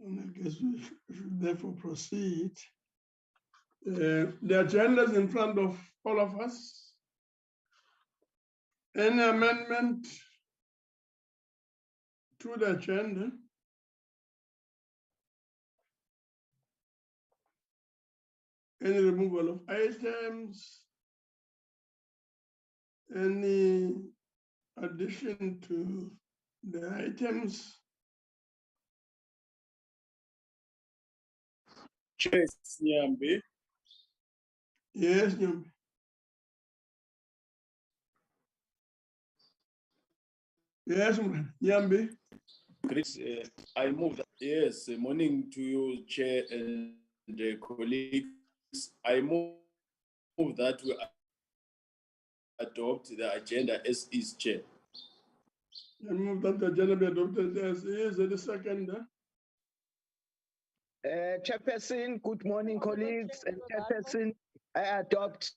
And I guess we should therefore proceed. The agenda is in front of all of us. Any amendment to the agenda? Any removal of items? Any addition to the items? Chair Nyambi. Yes, Nyambi. Yes, Nyambi. Chris, I move that, yes, morning to you, Chair and the colleagues. I move that we adopt the agenda as is, Chair. I move that the agenda be adopted as is. The second. Chairperson, good morning, colleagues. And Chairperson, I adopt,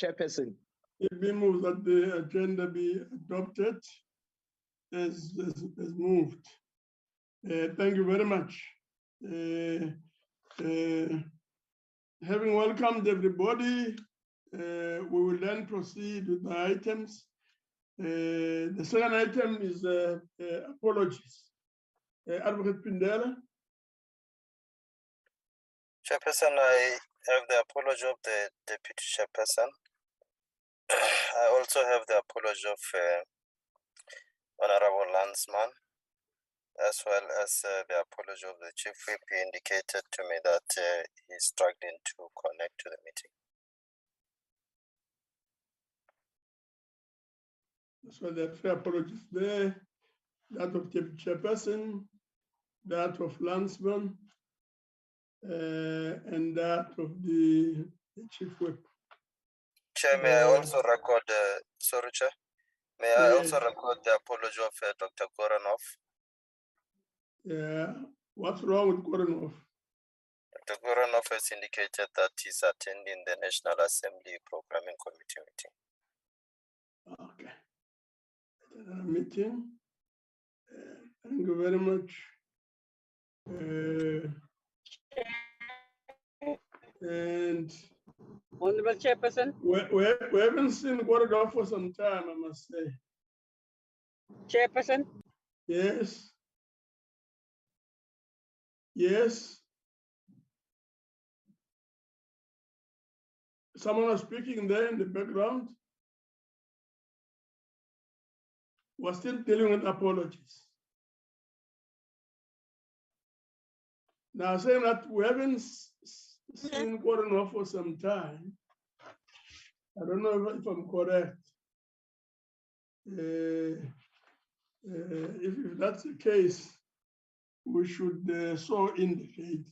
Chairperson. It be moved that the agenda be adopted as moved. Thank you very much. Having welcomed everybody, we will then proceed with the items. The second item is apologies. Advocate Pindela. Chairperson, I have the apology of the Deputy Chairperson. I also have the apology of Honorable Landsman, as well as the apology of the Chief Whip. He indicated to me that he's struggling to connect to the meeting. So the three apologies there, that of the Chairperson, that of Landsman, and that of the Chief Whip. Chair, may I also record, sorry, Chair, may I also record the apology of Dr. Goranov? Yeah, what's wrong with Goranov? Dr. Goranov has indicated that he's attending the National Assembly Programming Committee meeting. Okay. Meeting. Thank you very much. And Honorable Chairperson. We haven't seen Goranov for some time, I must say. Chairperson. Yes. Yes. Someone was speaking there in the background. We're still dealing with apologies. Now, saying that we haven't seen Goranov for some time, I don't know if I'm correct. If that's the case, we should so indicate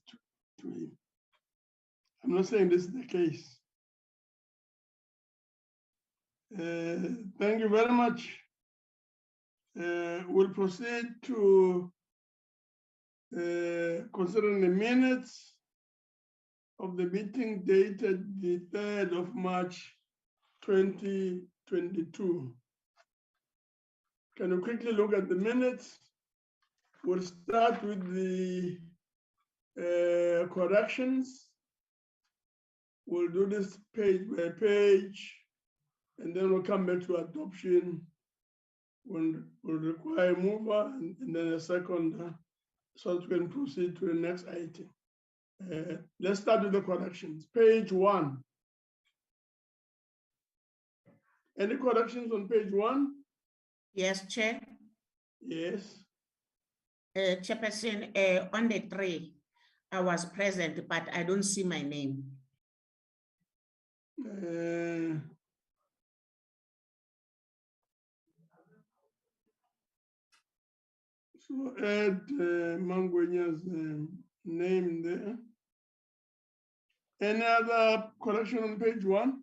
to him. I'm not saying this is the case. Thank you very much. We'll proceed to considering the minutes of the meeting dated the 3rd of March 2022. Can you quickly look at the minutes? We'll start with the corrections. We'll do this page by page, and then we'll come back to adoption. We'll require a mover and then a second, so we can proceed to the next item. Let's start with the corrections. Page 1. Any corrections on page 1? Yes, Chair. Yes. Chairperson, on the 3, I was present, but I don't see my name. So add Mangwenya's name there. Any other correction on page 1?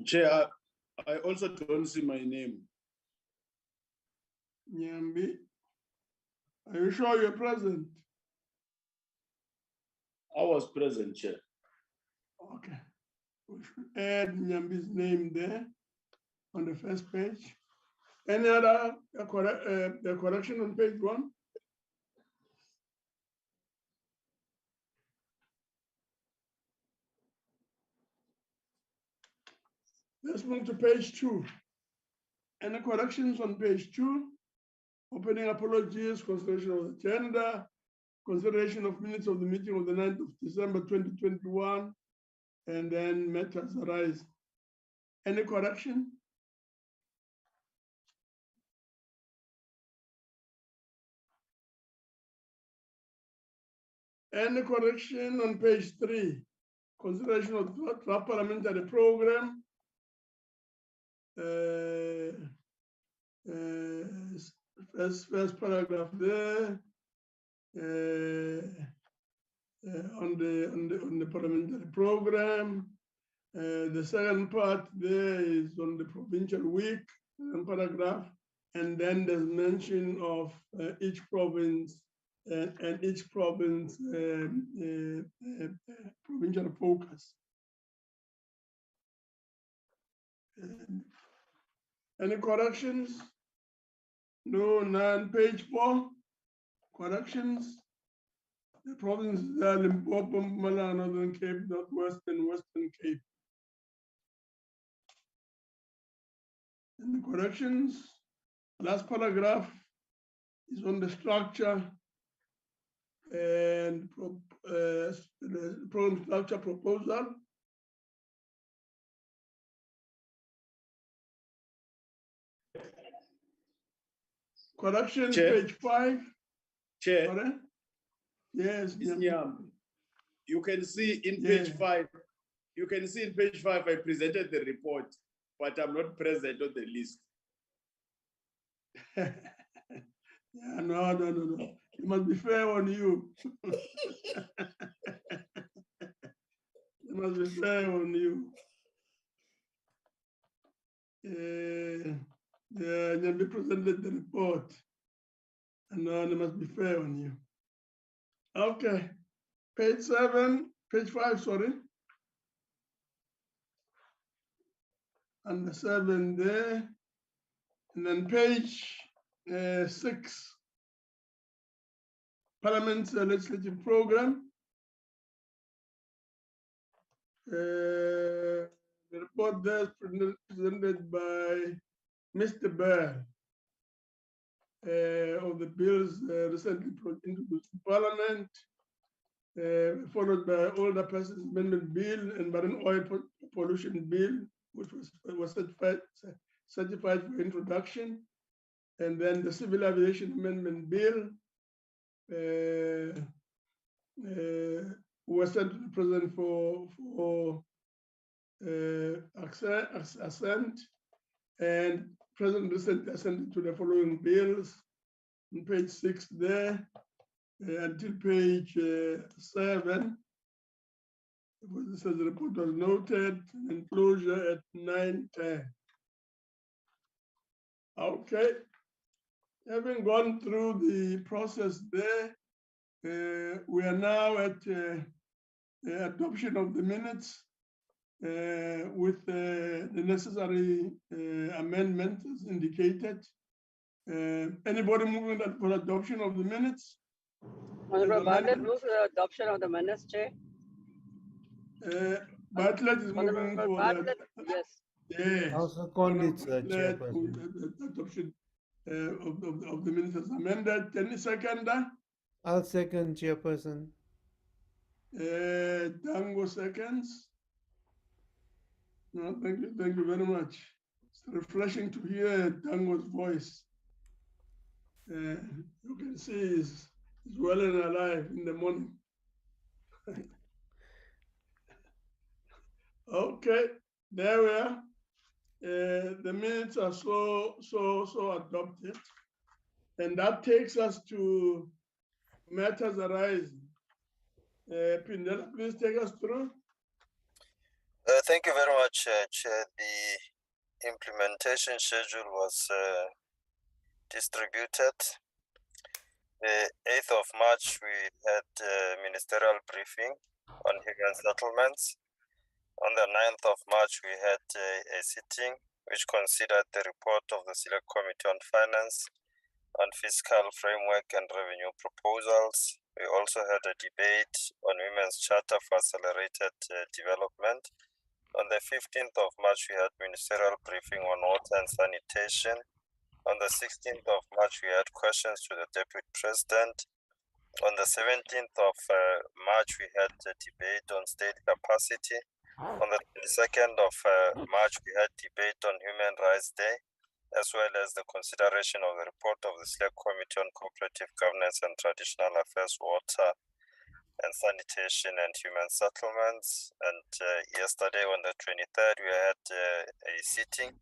Chair, I also don't see my name. Nyambi, are you sure you're present? I was present, Chair. Okay. We should add Nyambi's name there on the first page. Any other correction on page 1? Let's move to page 2. Any corrections on page 2? Opening apologies, consideration of the agenda, consideration of minutes of the meeting of the 9th of December 2021, and then matters arise. Any correction? Any correction on page 3? Consideration of draft parliamentary program. First paragraph there. On the parliamentary program. The second part there is on the provincial week, paragraph, and then there's mention of each province and each province provincial focus. Any corrections? No, none. Page 4, corrections. The provinces are Limpopo, Mpumalanga, Northern Cape, Northwestern, Western Cape. And the corrections, last paragraph is on the structure and the program structure proposal. Correction, Chair. page 5. Chair, Sorry? Yes. you can see in Yeah. page 5, you can see in page 5, I presented the report, but I'm not present on the list. Yeah, no. It must be fair on you. It must be fair on you. Yeah, they presented the report. And no, it must be fair on you. Okay, page 5, sorry. And the 7 there. And then page 6, Parliament's legislative program. The report there is presented by Mr. Bear of the bills recently introduced in Parliament, followed by Older Persons Amendment Bill and Marine Oil Pollution Bill, which was certified for introduction, and then the Civil Aviation Amendment Bill was sent to the President for assent, and President recently assented to the following bills on page 6 there until page 7. This says the report was noted and closure at 9:10. Okay, having gone through the process there, we are now at the adoption of the minutes with the necessary amendments as indicated. Anybody moving that for adoption of the minutes? Honorable Bartlett moves the adoption of the minutes, Chair. Bartlett is moving Honorable for Bartlett, that. yes. Yes. Also Condit, Bartlett Chairperson. with the adoption of the minutes as amended. Any seconder? I'll second, Chairperson. Dango seconds. No, thank you very much. It's refreshing to hear Dango's voice. You can see he's well and alive in the morning. Okay, there we are. The minutes are so adopted, and that takes us to matters arising. Pindela, please take us through. Thank you very much, Chair. The implementation schedule was distributed. The 8th of March, we had ministerial briefing on human settlements. On the 9th of March, we had a sitting which considered the report of the Select Committee on Finance on fiscal framework and revenue proposals. We also had a debate on Women's Charter for Accelerated Development. On the 15th of March, we had ministerial briefing on water and sanitation. On the 16th of March, we had questions to the Deputy President. On the 17th of March, we had a debate on state capacity. On the 22nd of March, we had debate on Human Rights Day, as well as the consideration of the report of the Select Committee on Cooperative Governance and Traditional Affairs, Water and Sanitation and Human Settlements. And yesterday on the 23rd, we had a sitting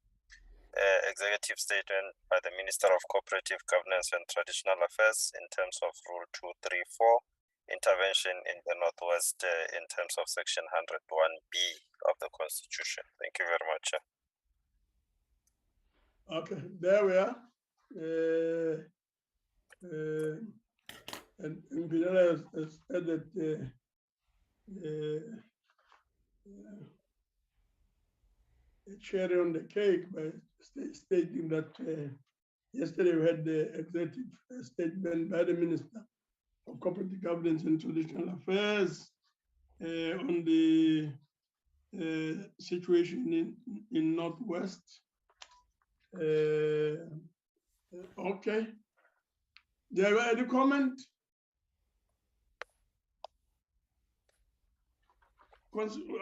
executive statement by the Minister of Cooperative Governance and Traditional Affairs in terms of Rule 234, intervention in the Northwest in terms of Section 101B of the Constitution. Thank you very much. Okay, there we are. And Pinella has added a cherry on the cake by stating that yesterday we had the executive statement by the Minister of Cooperative Governance and Traditional Affairs on the situation in Northwest. Okay. Do you have any comment?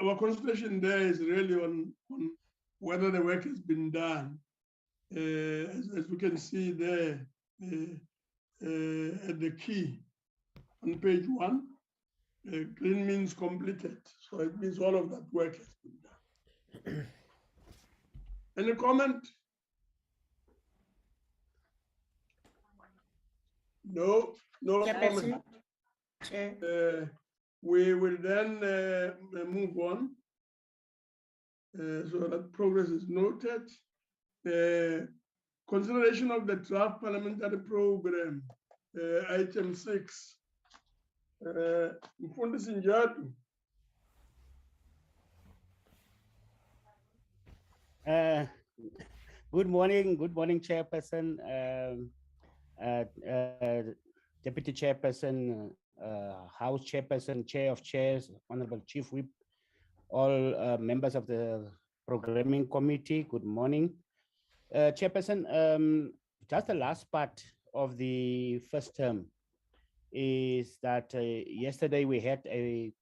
Our consultation there is really on whether the work has been done. As we can see there at the key on page 1, clean means completed. So it means all of that work has been done. Any comment? No comment. We will then move on so that progress is noted. Consideration of the draft parliamentary program, item 6. Mfundisi Njadu. Good morning, Chairperson, Deputy Chairperson, House Chairperson, Chair of Chairs, Honorable Chief Whip, all members of the Programming Committee. Good morning. Chairperson, just the last part of the first term is that yesterday we had an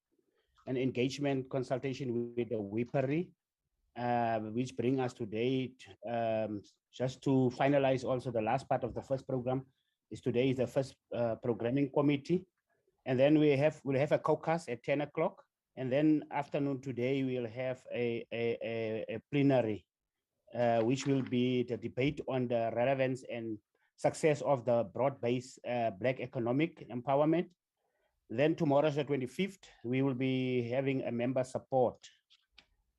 engagement consultation with the WIPERI, which bring us to date. Just to finalize also the last part of the first program is today is the first programming committee. And then we'll have a caucus at 10 o'clock. And then afternoon today, we'll have a plenary, which will be the debate on the relevance and success of the broad-based Black economic empowerment. Then tomorrow, the 25th, we will be having a member support.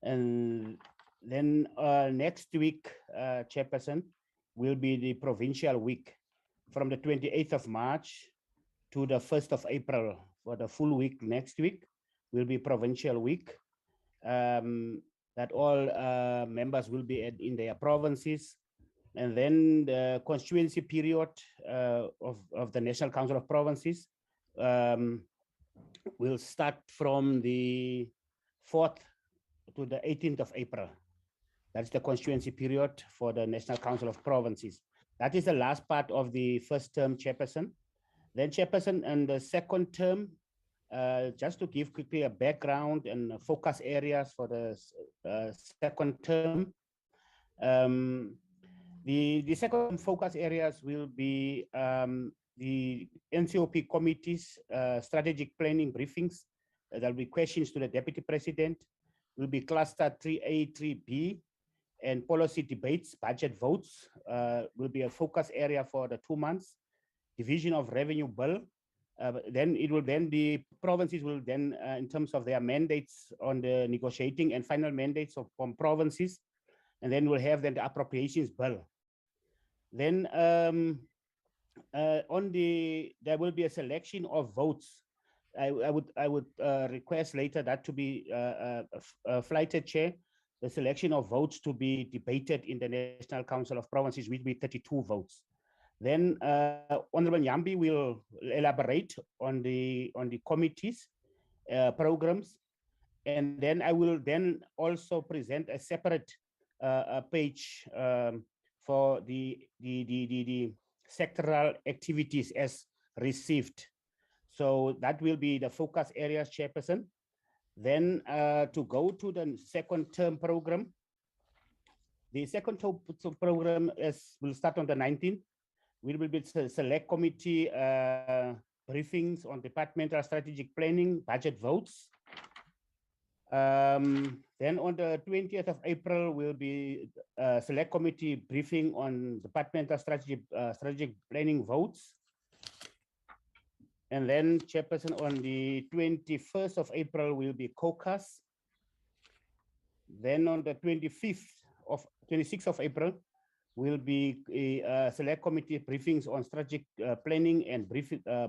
And then next week, Chairperson, will be the provincial week from the 28th of March to the 1st of April. For the full week next week will be provincial week. That all members will be in their provinces. And then the constituency period of the National Council of Provinces will start from the 4th to the 18th of April. That's the constituency period for the National Council of Provinces. That is the last part of the first term, Chairperson. Then Chairperson, and the second term, just to give quickly a background and focus areas for the second term. The second focus areas will be the NCOP committees, strategic planning briefings. There'll be questions to the Deputy President. Will be cluster 3A, 3B, and policy debates, budget votes will be a focus area for the 2 months. Division of revenue bill. Then it will then be, provinces will then, in terms of their mandates on the negotiating and final mandates from provinces, and then we'll have then the appropriations bill. Then there will be a selection of votes. I would request later that to be flighted, Chair, the selection of votes to be debated in the National Council of Provinces will be 32 votes. Then Honorable Nyambi will elaborate on the committees, programs, and then I will then also present a separate page for the sectoral activities as received. So that will be the focus areas, Chairperson. Then to go to the second term program, the second term program will start on the 19th. We will be select committee briefings on departmental strategic planning, budget votes. Then on the 20th of April will be select committee briefing on departmental strategic planning votes. And then Chairperson, on the 21st of April will be caucus. Then on the 26th of April will be a select committee briefings on strategic planning and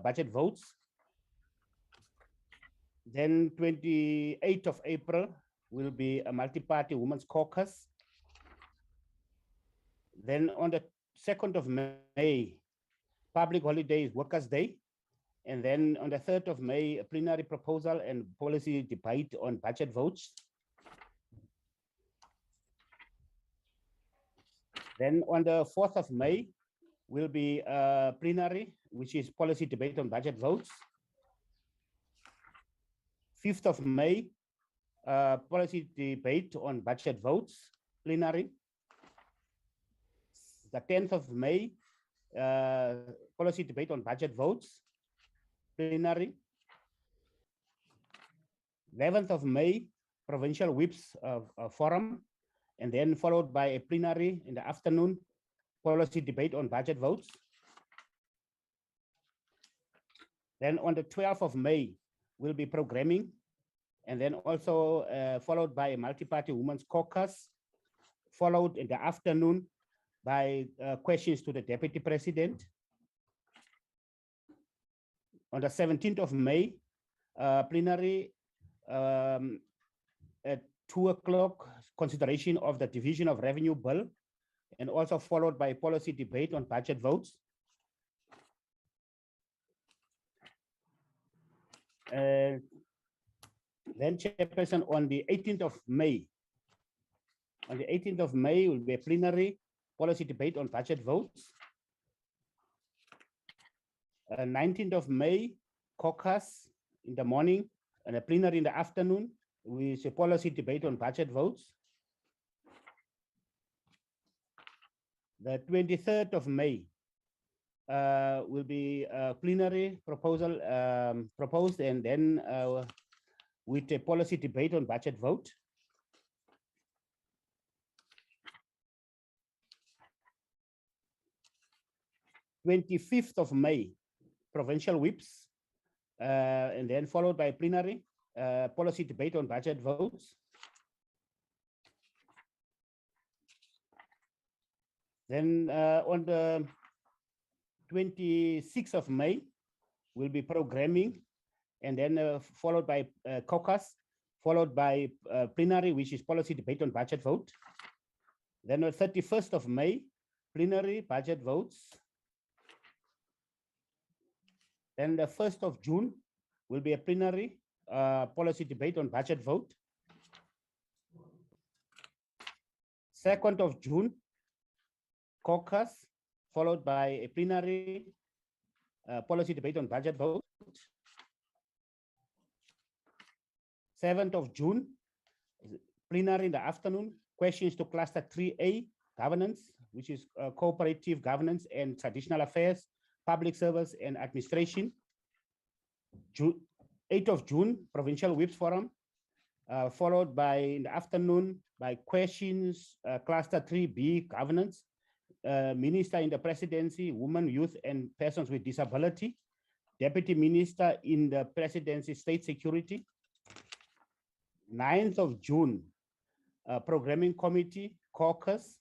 budget votes. Then 28th of April will be a multi-party women's caucus. Then on the 2nd of May, public holidays, Workers' Day. And then on the 3rd of May, a plenary proposal and policy debate on budget votes. Then on the 4th of May will be a plenary, which is policy debate on budget votes. 5th of May, policy debate on budget votes, plenary. The 10th of May, policy debate on budget votes, plenary. 11th of May, provincial whips forum, and then followed by a plenary in the afternoon, policy debate on budget votes. Then on the 12th of May will be programming, and then also followed by a multi-party women's caucus, followed in the afternoon by questions to the Deputy President. On the 17th of May, plenary at 2 o'clock, consideration of the Division of Revenue Bill, and also followed by policy debate on budget votes. Then Chairperson, on the 18th of May, will be a plenary policy debate on budget votes. 19th of May, caucus in the morning and a plenary in the afternoon with a policy debate on budget votes. The 23rd of May will be a plenary proposal proposed, and then with a policy debate on budget vote. 25th of May, provincial whips, and then followed by plenary policy debate on budget votes. Then on the 26th of May will be programming, and then followed by caucus, followed by plenary, which is policy debate on budget vote. Then on 31st of May, plenary budget votes. Then the 1st of June will be a plenary policy debate on budget vote. 2nd of June, caucus, followed by a plenary policy debate on budget vote. 7th of June, plenary in the afternoon, questions to cluster 3A, governance, which is cooperative governance and traditional affairs, public service and administration. 8th of June, provincial whips forum, followed by in the afternoon by questions, cluster 3B, governance, minister in the presidency, women, youth and persons with disability, deputy minister in the presidency, state security. 9th of June, programming committee, caucus,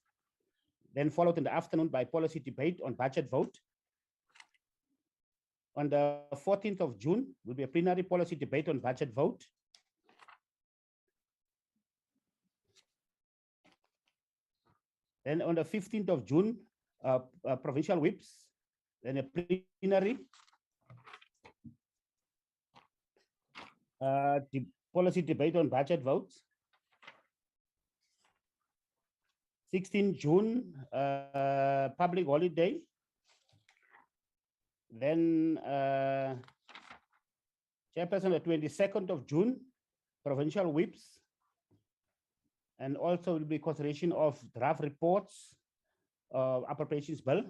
then followed in the afternoon by policy debate on budget vote. On the 14th of June will be a plenary policy debate on budget vote. Then on the 15th of June, provincial whips, then a plenary, the policy debate on budget votes. 16 June, public holiday. Then chairperson, the 22nd of June, provincial whips. And also will be consideration of draft reports of appropriations bill.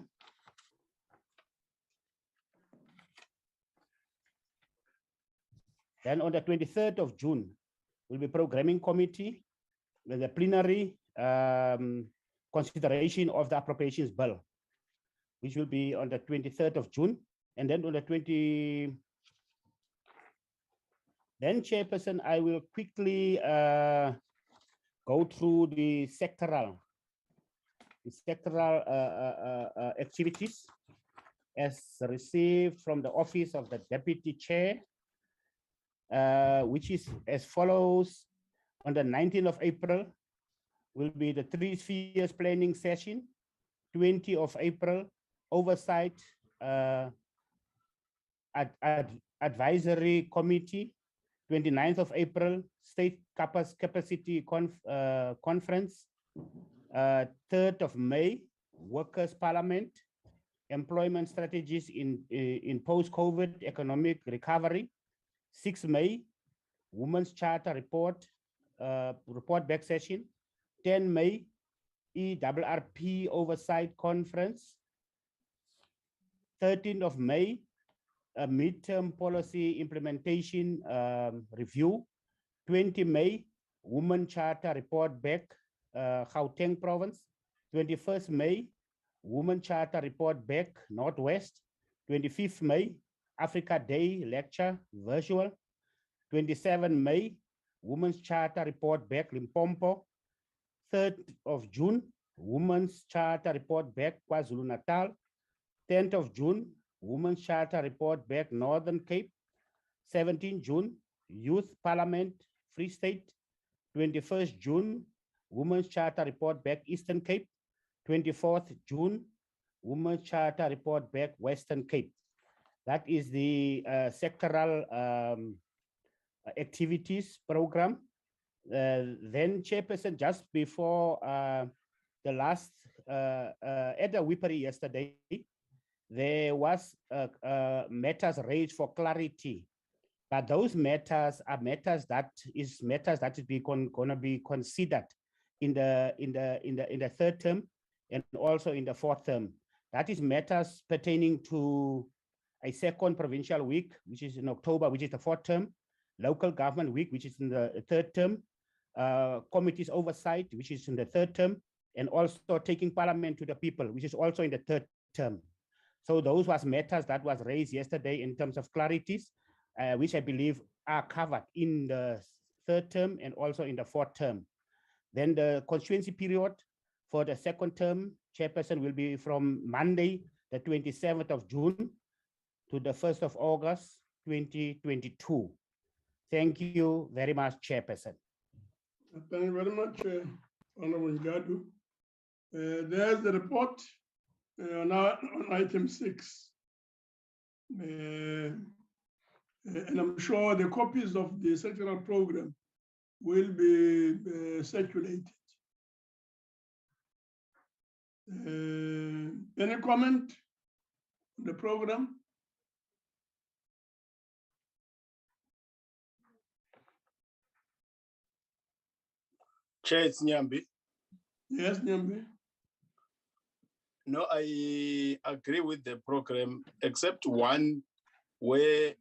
Then on the 23rd of June, will be programming committee with the plenary consideration of the appropriations bill, which will be on the 23rd of June. And then on the then chairperson, I will quickly go through the sectoral activities as received from the office of the deputy chair, which is as follows. On the 19th of April will be the 3 spheres planning session. 20th of April, oversight advisory committee. 29th of April, state capacity conference. 3rd of May, workers parliament, employment strategies in post-COVID economic recovery. 6th May, women's charter report back session. 10 May, ERRP oversight conference. 13th of May, a midterm policy implementation review. 20 May, women charter report back, Gauteng province. 21st May, women charter report back, Northwest. 25th May, Africa Day lecture virtual. 27 May, women's charter report back, Limpopo. 3rd of June, women's charter report back, KwaZulu-Natal. 10th of June, women's charter report back, Northern Cape. 17th June, youth parliament, Free State. 21st June, women's charter report back, Eastern Cape. 24th June, women's charter report back, Western Cape. That is the sectoral activities program. Then chairperson, just before the last, at the whippery yesterday, there was matters raised for clarity, but those matters are matters that is going to be considered in the third term and also in the fourth term. That is matters pertaining to a second provincial week, which is in October, which is the fourth term, local government week, which is in the third term, committees oversight, which is in the third term, and also taking parliament to the people, which is also in the third term. So those was matters that was raised yesterday in terms of clarities, which I believe are covered in the third term and also in the fourth term. Then the constituency period for the second term, chairperson will be from Monday, the 27th of June to the 1st of August, 2022. Thank you very much, chairperson. Thank you very much, Honorable Ngadu. There's the report on item 6. And I'm sure the copies of the sectoral program will be circulated. Any comment on the program? Chair, it's Nyambi. Yes, Nyambi. No, I agree with the program, except one where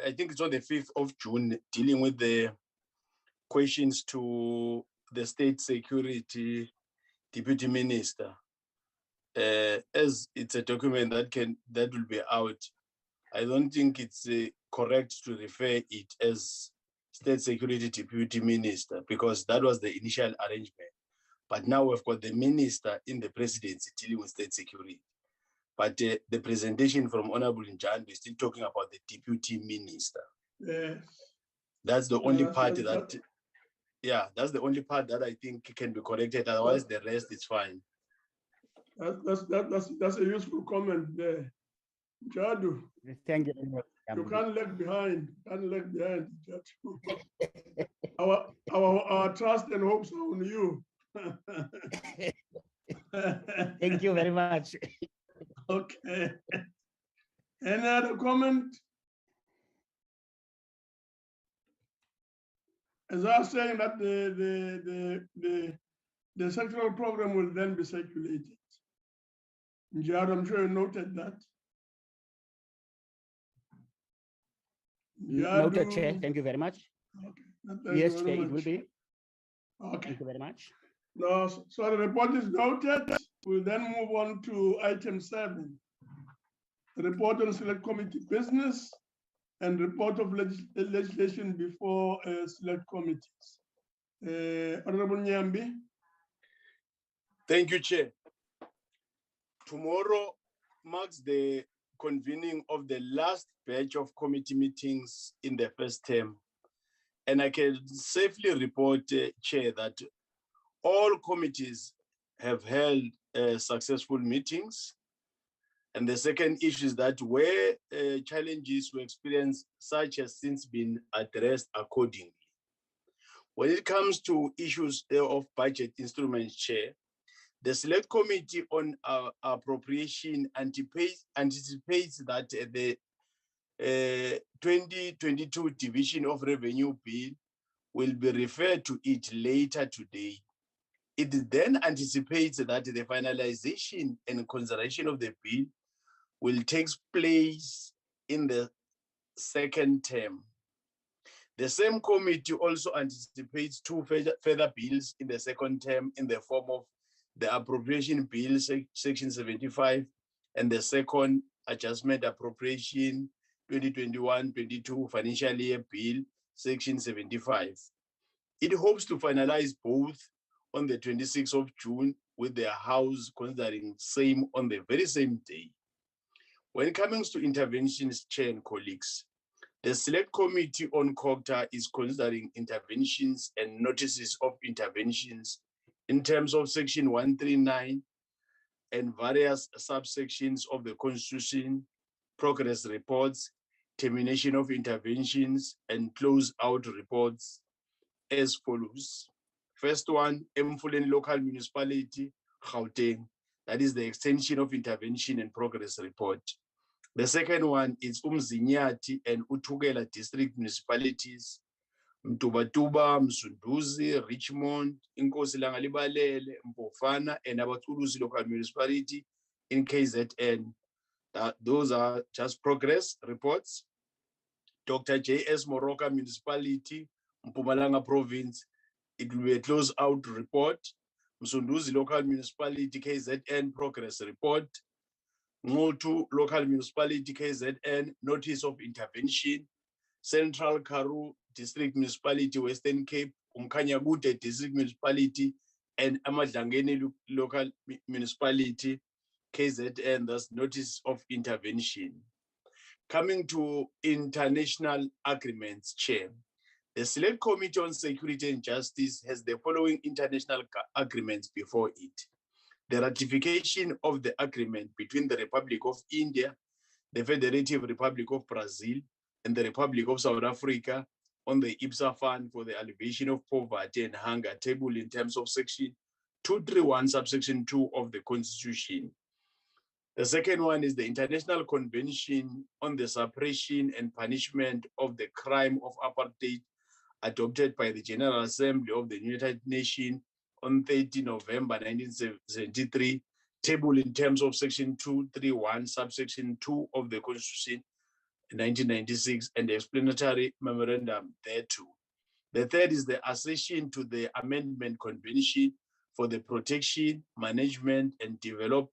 I think it's on the 5th of June, dealing with the questions to the state security deputy minister. As it's a document that will be out, I don't think it's correct to refer it as state security deputy minister, because that was the initial arrangement. But now we've got the minister in the presidency dealing with state security. But the presentation from Honorable Njani is still talking about the deputy minister. Yes. That's the only part that's the only part that I think can be corrected. Otherwise, the rest is fine. That's a useful comment there. Jadu, Thank you very much. you can't lag behind. Can't lag behind, Jadu. Our trust and hopes are on you. Thank you very much. Okay. Any other comment? As I was saying that the sectoral program will then be circulated. Jad, I'm sure you noted that. Noted, Chair. Jadu. Thank you very much. Okay. Thank Yes, you very Chair, it much. will be. Okay. Thank you very much. No, so the report is noted. We'll then move on to item 7. The report on select committee business and report of legislation before select committees. Honorable Nyambi. Thank you, Chair. Tomorrow marks the convening of the last batch of committee meetings in the first term. And I can safely report, Chair, that all committees have held successful meetings. And the second issue is that where challenges were experienced, such has since been addressed accordingly. When it comes to issues of budget instruments, Chair, the Select Committee on Appropriation anticipates that the 2022 Division of Revenue Bill will be referred to it later today. It then anticipates that the finalization and consideration of the bill will take place in the second term. The same committee also anticipates 2 further bills in the second term in the form of the Appropriation Bill, Section 75, and the second Adjustment Appropriation 2021-22 Financial Year Bill, Section 75. It hopes to finalize both on the 26th of June, with the House considering same on the very same day. When it comes to interventions, Chair and colleagues, the Select Committee on COGTA is considering interventions and notices of interventions in terms of Section 139 and various subsections of the Constitution, progress reports, termination of interventions, and close-out reports as follows. First one, Mfuleni Local Municipality, Gauteng. That is the extension of intervention and progress report. The second one is Umzinyati and Uthukela district municipalities, Mtubatuba, Msunduzi, Richmond, Inkosi Langalibalele, Mpofana, and Abatulusi local municipality in KZN. Those are just progress reports. Dr. J.S. Moroka municipality, Mpumalanga province, it will be a close-out report. Msunduzi local municipality, KZN progress report. Ngotu local municipality, KZN notice of intervention. Central Karoo district municipality, Western Cape, Umkhanyakude district municipality, and Amadlangeni local municipality, KZN, thus notice of intervention. Coming to international agreements, Chair, the Select Committee on Security and Justice has the following international agreements before it. The ratification of the agreement between the Republic of India, the Federative Republic of Brazil, and the Republic of South Africa on the IPSA Fund for the Alleviation of Poverty and Hunger, table in terms of Section 231, subsection 2 of the Constitution. The second one is the International Convention on the Suppression and Punishment of the Crime of Apartheid, adopted by the General Assembly of the United Nations on 30 November 1973, table in terms of Section 231, subsection 2 of the Constitution 1996, and the explanatory memorandum thereto. The third is the accession to the Amendment Convention for the Protection, Management, and Development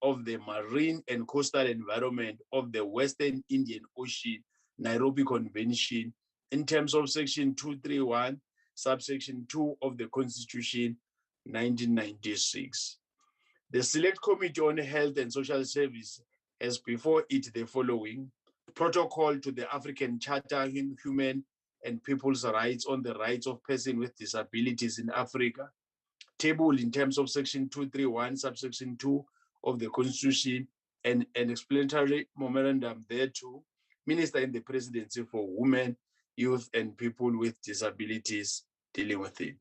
of the Marine and Coastal Environment of the Western Indian Ocean, Nairobi Convention, in terms of Section 231, subsection 2 of the Constitution 1996. The Select Committee on Health and Social Service has before it the following: Protocol to the African Charter on Human and People's Rights on the Rights of Persons with Disabilities in Africa, tabled in terms of section 231, subsection 2 of the Constitution, and an explanatory memorandum thereto, Minister in the Presidency for Women, Youth, and People with Disabilities dealing with it.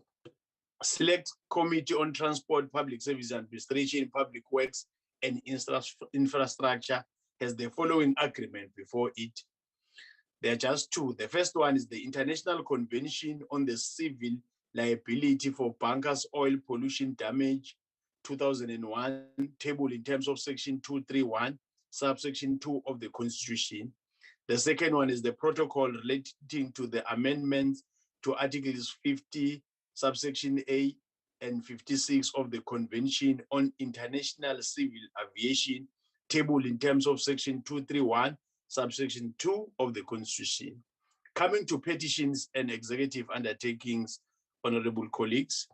Select Committee on Transport, Public Service Administration, Public Works, and Infrastructure has the following agreement before it. There are just two. The first one is the International Convention on the Civil Liability for Bunkers Oil Pollution Damage 2001, tabled in terms of section 231, subsection 2 of the Constitution. The second one is the protocol relating to the amendments to Articles 50, subsection A, and 56 of the Convention on International Civil Aviation, tabled in terms of section 231, subsection 2 of the Constitution. Coming to petitions and executive undertakings, honorable colleagues,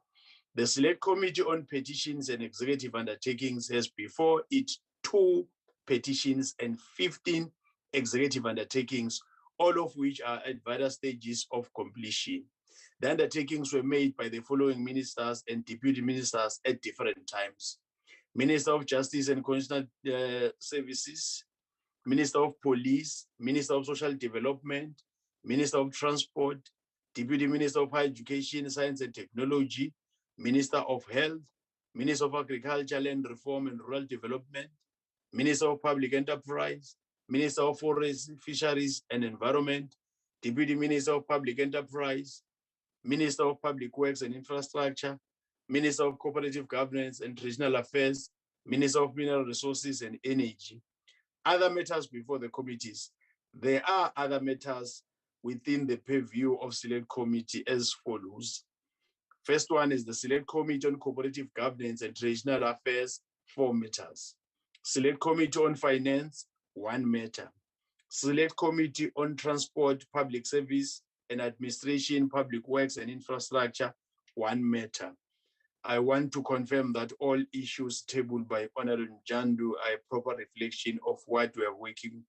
the Select Committee on Petitions and Executive Undertakings has before it 2 petitions and 15 executive undertakings, all of which are at various stages of completion. The undertakings were made by the following ministers and deputy ministers at different times: Minister of Justice and Constitutional Services, Minister of Police, Minister of Social Development, Minister of Transport, Deputy Minister of Higher Education, Science and Technology, Minister of Health, Minister of Agriculture, Land Reform and Rural Development, Minister of Public Enterprise, Minister of Forest, Fisheries and Environment, Deputy Minister of Public Enterprise, Minister of Public Works and Infrastructure, Minister of Cooperative Governance and Regional Affairs, Minister of Mineral Resources and Energy. Other matters before the committees. There are other matters within the purview of Select Committee as follows. First one is the Select Committee on Cooperative Governance and Regional Affairs, 4 matters. Select Committee on Finance, 1 matter. Select Committee on Transport, Public Service and Administration, Public Works and Infrastructure, 1 matter. I want to confirm that all issues tabled by Honorable Jandu are a proper reflection of what we are working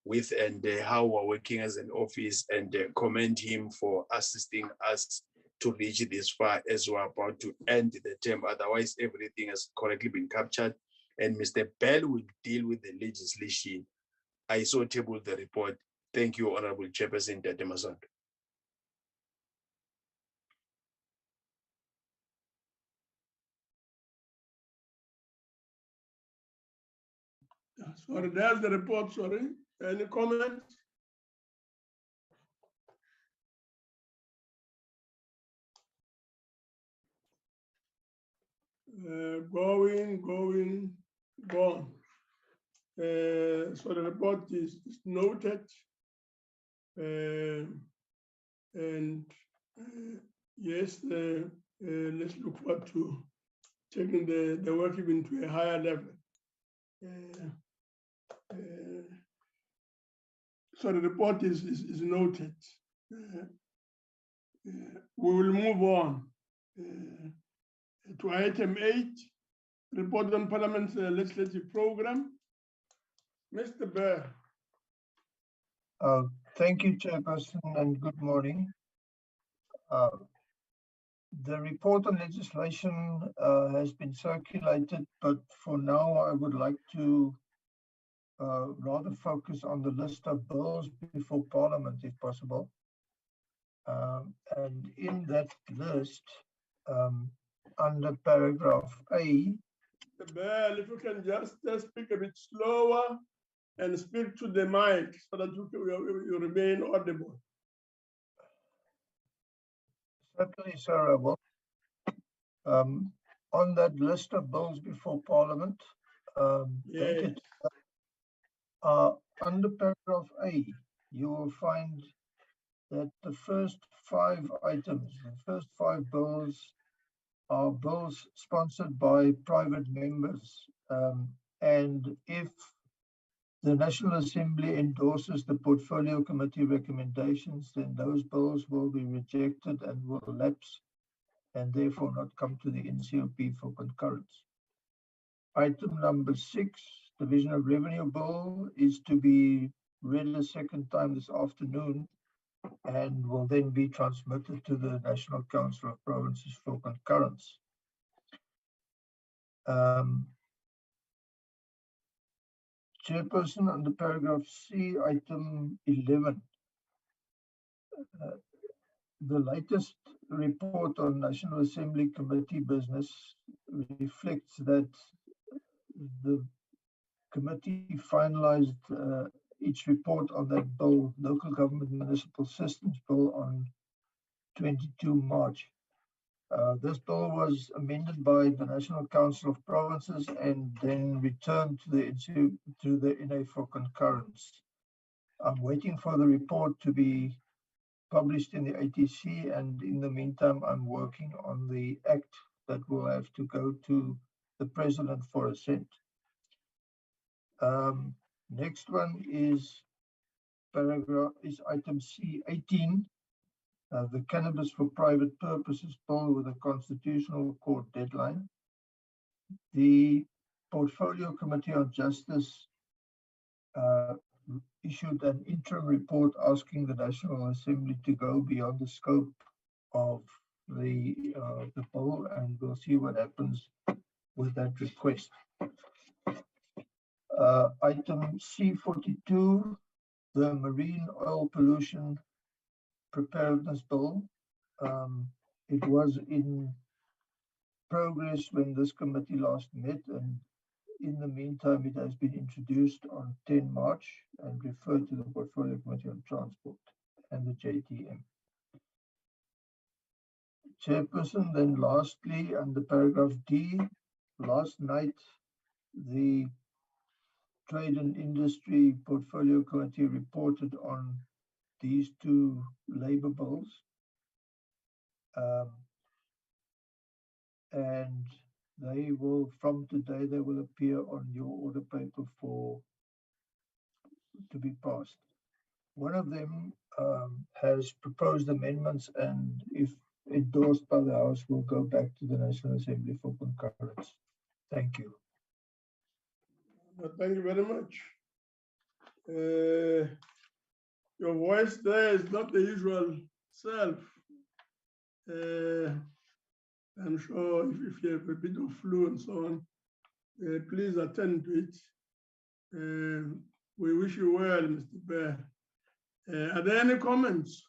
with and how we're working as an office, and commend him for assisting us to reach this far as we're about to end the term. Otherwise, everything has correctly been captured, and Mr. Bell will deal with the legislation. I so table the report. Thank you, Honorable Chairperson Tate Masondo. Sorry, there's the report, sorry. Any comments? Gone. So the report is noted. Yes, let's look forward to taking the work even to a higher level. So the report is noted. We will move on to item 8, report on Parliament's legislative program. Mr. Bear. Thank you, Chairperson, and good morning. The report on legislation has been circulated, but for now I would like to rather focus on the list of bills before Parliament, if possible. And in that list, under paragraph A. Mr. Bear, if you can just speak a bit slower and speak to the mic so that you remain audible. Certainly, sir, I will. On that list of bills before Parliament, Yes. under paragraph A, you will find that the first 5 items, the first 5 bills are bills sponsored by private members. And if the National Assembly endorses the Portfolio Committee recommendations, then those bills will be rejected and will lapse and therefore not come to the NCOP for concurrence. Item number 6, Division of Revenue Bill, is to be read a second time this afternoon and will then be transmitted to the National Council of Provinces for concurrence. Chairperson, under paragraph C, item 11. The latest report on National Assembly Committee business reflects that the committee finalized its report on that bill, Local Government Municipal Systems Bill, on 22 March. This bill was amended by the National Council of Provinces and then returned to the NA for concurrence. I'm waiting for the report to be published in the ATC, and in the meantime, I'm working on the act that will have to go to the President for assent. Next one is item C18. The Cannabis for Private Purposes Bill with a Constitutional Court deadline. The Portfolio Committee on Justice issued an interim report asking the National Assembly to go beyond the scope of the bill, and we'll see what happens with that request. Item C42, the Marine Oil Pollution Preparedness Bill. It was in progress when this committee last met, and in the meantime, it has been introduced on 10 March and referred to the Portfolio Committee on Transport and the JTM. Chairperson, then lastly, under paragraph D, last night, the Trade and Industry Portfolio Committee reported on these two labor bills. And they will, from today, they will appear on your order paper to be passed. One of them has proposed amendments, and if endorsed by the House, will go back to the National Assembly for concurrence. Thank you. Thank you very much. Your voice there is not the usual self. I'm sure if you have a bit of flu and so on, please attend to it. We wish you well, Mr. Bear. Are there any comments?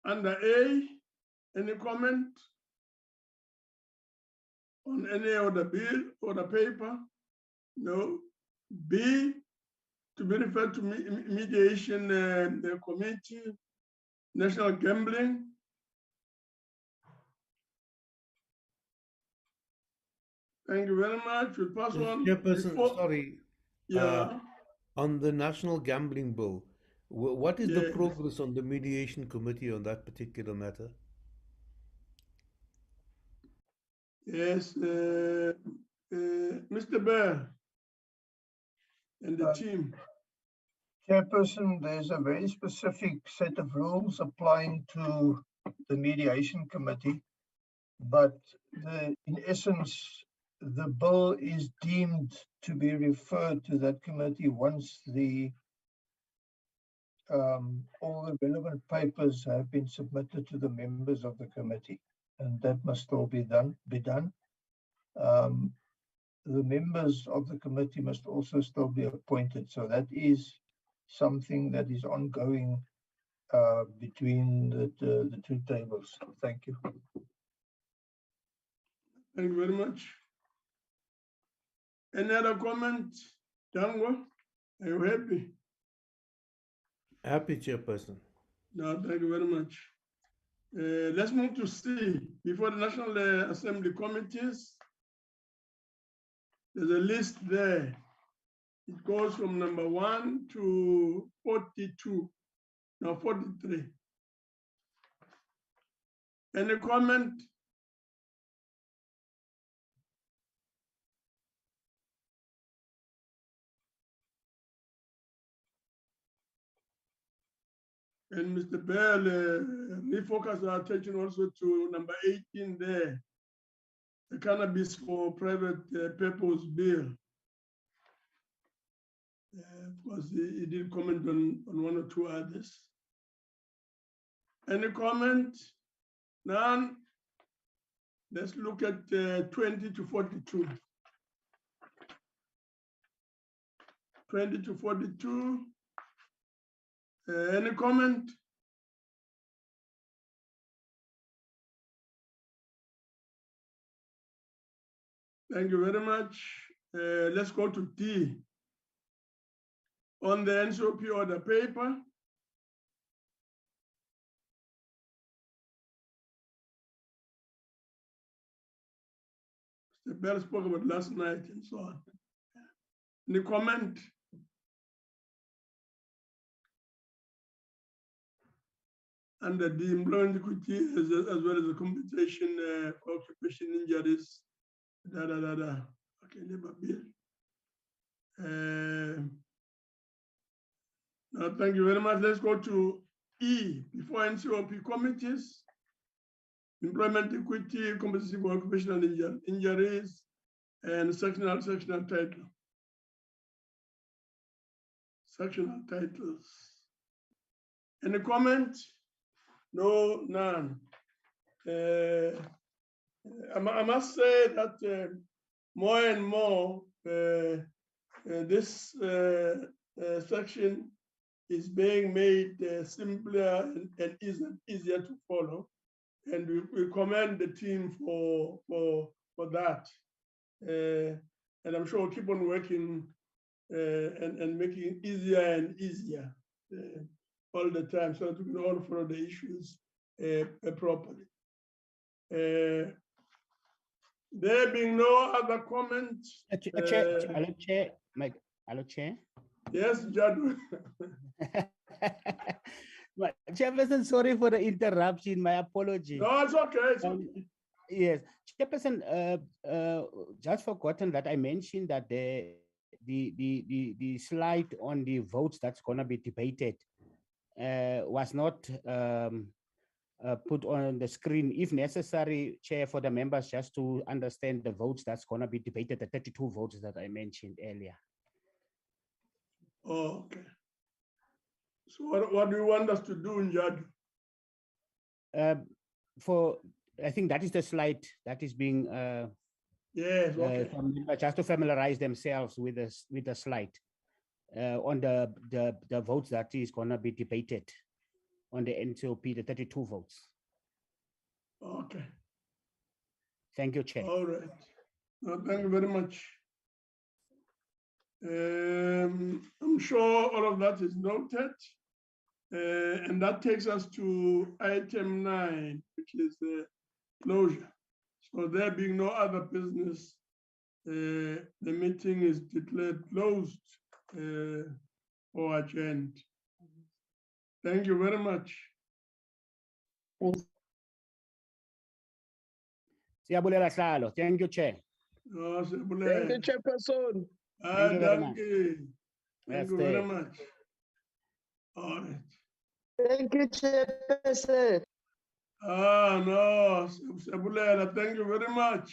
Under A, any comment on any other bill or the paper? No. B, to be referred to mediation the committee, national gambling. Thank you very much. We'll pass on. Chairperson, sorry. Yeah. On the National Gambling Bill, what is the progress on the mediation committee on that particular matter? Yes, Mr. Bear and the team. Chairperson, there's a very specific set of rules applying to the mediation committee, but in essence, the bill is deemed to be referred to that committee once all the relevant papers have been submitted to the members of the committee, and that must still be done. The members of the committee must also still be appointed, so that is something that is ongoing between the two tables. Thank you. Thank you very much. Any other comment, Dangwa? Are you happy? Happy, Chairperson. No, thank you very much. Let's move to C. Before the National Assembly committees, there's a list there. It goes from number 1 to 42, no, 43. Any comment? And Mr. Bell, refocus our attention also to number 18 there, the Cannabis for Private Purpose Bill. Of course, he did comment on one or two others. Any comment? None. Let's look at 20 to 42. 20 to 42. Any comment? Thank you very much. Let's go to D. On the NCOP order paper, Mr. Bell spoke about last night and so on. Any comment? Under the employment equity as well as the compensation for occupation injuries. Okay, labor bill. Now, thank you very much. Let's go to E, before NCOP committees, employment equity, compensation for occupational injuries, and sectional title. Sectional titles. Any comment? No, none. I must say that more and more this section is being made simpler and easier to follow, and we commend the team for that. And I'm sure we'll keep on working and making it easier and easier all the time, so that we can all follow the issues properly. There being no other comments. Hello, Chair. Yes, Jadu. Chairperson, sorry for the interruption. My apology. No, it's okay. It's okay. Yes, Chairperson, just forgotten that I mentioned that the slide on the votes that's going to be debated was not put on the screen. If necessary, Chair, for the members just to understand the votes that's going to be debated, the 32 votes that I mentioned earlier. Oh, okay. So what do you want us to do, Njad? I think that is the slide that is being yes, okay. Just to familiarize themselves with the slide on the votes that is going to be debated on the NCOP, the 32 votes. Okay. Thank you, Chair. All right. No, thank you very much. I'm sure all of that is noted. And that takes us to item 9, which is closure. So there being no other business, the meeting is declared closed or adjourned. Thank you very much. Thank you, Chair. Oh, Thank you, Chairperson. Thank you very much. Thank you very much. All right. Thank you, Chairperson. No, thank you very much.